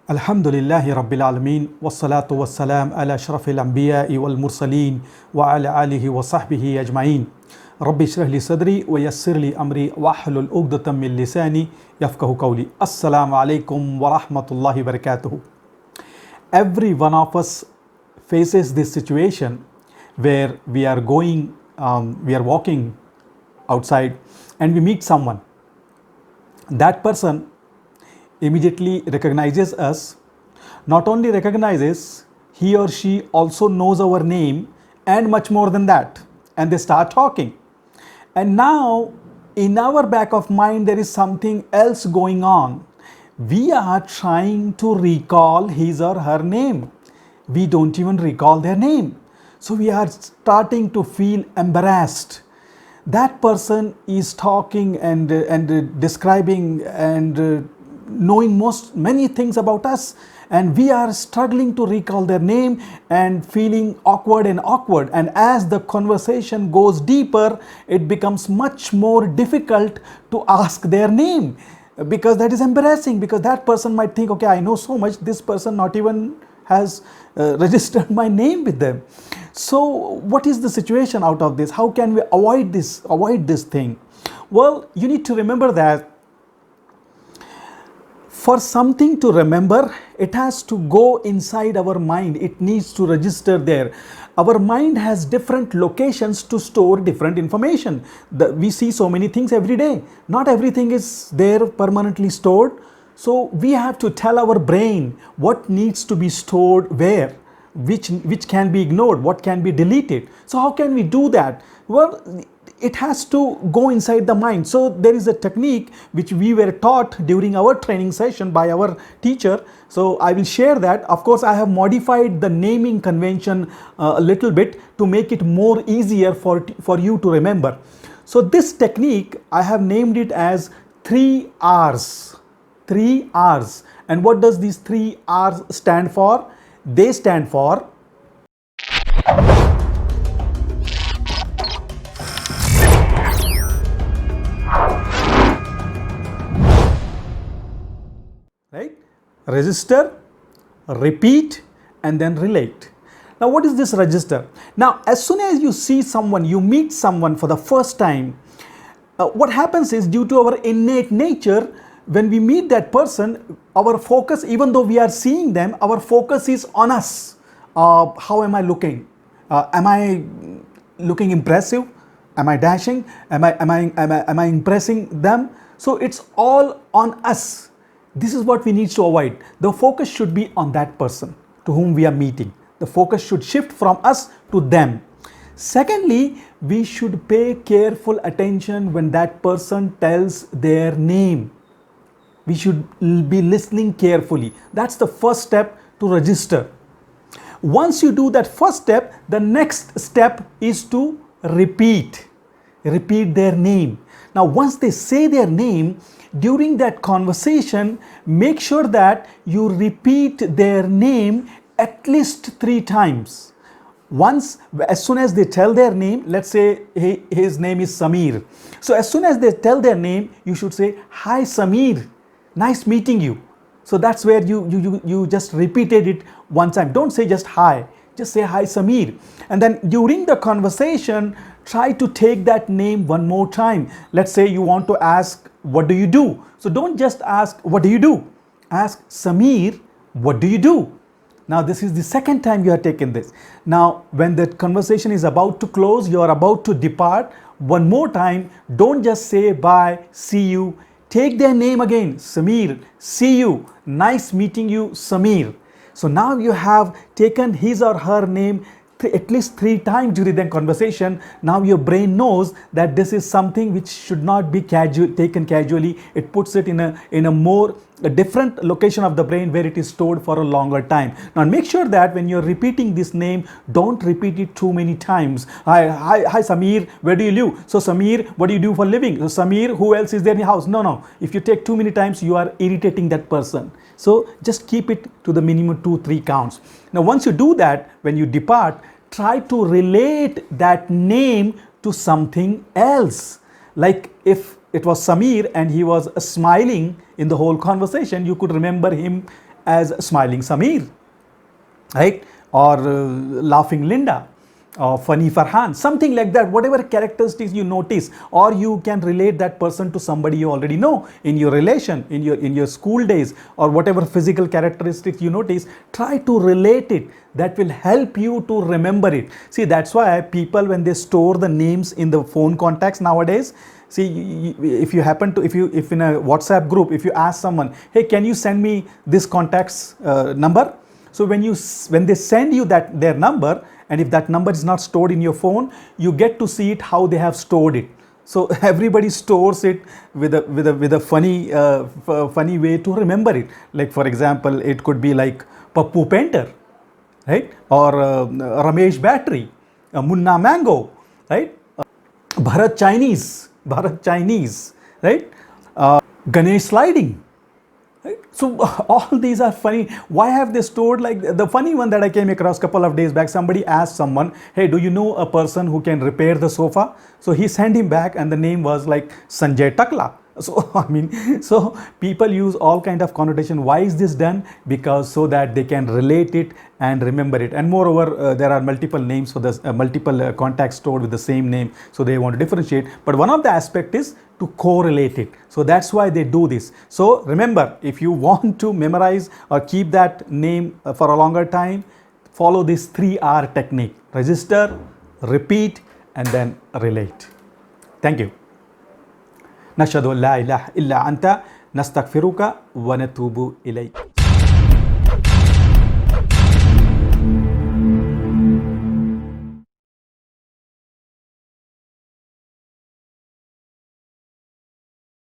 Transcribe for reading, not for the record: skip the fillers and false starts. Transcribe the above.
Alhamdulillahi Rabbil Alameen wassalatu wassalam ala ashrafil anbiya'i wal mursaleen wa ala alihi wa sahbihi ajma'een. Rabbi shrah li sadri wa yassir li amri wa ahlul uqdatan min lisani yafqahu qawli. Assalamu alaikum wa rahmatullahi wa barakatuh. Every one of us faces this situation where we are walking outside and we meet someone. That person immediately recognizes us. Not only recognizes, he or she also knows our name and much more than that. And they start talking. And now in our back of mind there is something else going on. We are trying to recall his or her name. We don't even recall their name. So we are starting to feel embarrassed. That person is talking and describing and knowing many things about us, and we are struggling to recall their name and feeling awkward. And as the conversation goes deeper, it becomes much more difficult to ask their name, because that is embarrassing, because that person might think, okay, I know so much, this person not even has registered my name with them. So what is the situation out of this? How can we avoid this thing? Well, you need to remember that for something to remember, it has to go inside our mind. It needs to register there. Our mind has different locations to store different information. We see so many things every day. Not everything is there permanently stored. So we have to tell our brain what needs to be stored where, which can be ignored, what can be deleted. So how can we do that? Well, it has to go inside the mind. So there is a technique which we were taught during our training session by our teacher. So I will share that. Of course, I have modified the naming convention a little bit to make it more easier for you to remember. So this technique, I have named it as 3 R's. 3 R's. And what does these 3 R's stand for? They stand for register, repeat, and then relate. Now what is this register? Now as soon as you see someone, you meet someone for the first time, what happens is, due to our innate nature, when we meet that person, our focus, even though we are seeing them, our focus is on us. How am I looking? Am I looking impressive? Am I dashing? Am I impressing them? So it's all on us. This is what we need to avoid. The focus should be on that person to whom we are meeting. The focus should shift from us to them. Secondly, we should pay careful attention when that person tells their name. We should be listening carefully. That's the first step to register. Once you do that first step, the next step is to repeat their name. Now once they say their name, during that conversation, make sure that you repeat their name at least 3 times. Once, as soon as they tell their name, let's say his name is Samir. So as soon as they tell their name, you should say, "Hi Samir, nice meeting you." So that's where you just repeated it one time. Don't say just hi, just say "Hi Samir." And then during the conversation, try to take that name one more time. Let's say you want to ask, "What do you do?" So don't just ask, "What do you do?" Ask, "Samir, what do you do?" Now this is the second time you are taking this. Now when the conversation is about to close, you are about to depart, one more time, don't just say bye, see you. Take their name again, Samir, see you, nice meeting you, Samir. So now you have taken his or her name at least 3 times during the conversation. Now your brain knows that this is something which should not be taken casually. It puts it in a different location of the brain where it is stored for a longer time. Now make sure that when you're repeating this name, don't repeat it too many times. Hi Samir, where do you live? So Samir, what do you do for living? So Samir, who else is there in your house? No. If you take too many times, you are irritating that person. So just keep it to the minimum 2-3 counts. Now once you do that, when you depart, try to relate that name to something else. Like if it was Samir and he was smiling in the whole conversation, you could remember him as smiling Samir, right? Or laughing Linda, or funny Farhan, something like that. Whatever characteristics you notice, or you can relate that person to somebody you already know in your relation, in your school days, or whatever physical characteristics you notice, try to relate it. That will help you to remember it. See, that's why people, when they store the names in the phone contacts nowadays, see, if you happen to, if in a WhatsApp group, if you ask someone, hey, can you send me this contact's number? So when they send you that their number, and if that number is not stored in your phone, you get to see it how they have stored it. So everybody stores it with a funny way to remember it. Like, for example, it could be like Pappu Painter, right? Or Ramesh Battery, Munna Mango, right? Bharat Chinese, right? Ganesh Sliding. Right? So all these are funny. Why have they stored? Like, the funny one that I came across a couple of days back, somebody asked someone, hey, do you know a person who can repair the sofa? So he sent him back, and the name was like Sanjay Takla. So I mean, so people use all kind of connotation. Why is this done? Because so that they can relate it and remember it. And moreover, there are multiple names for this, multiple contacts stored with the same name, so they want to differentiate. But one of the aspect is to correlate it. So that's why they do this. So remember, if you want to memorize or keep that name for a longer time, follow this 3R technique: register, repeat, and then relate. Thank you. نشهد أن لا إله إلا أنت نستغفرك ونتوب إليك.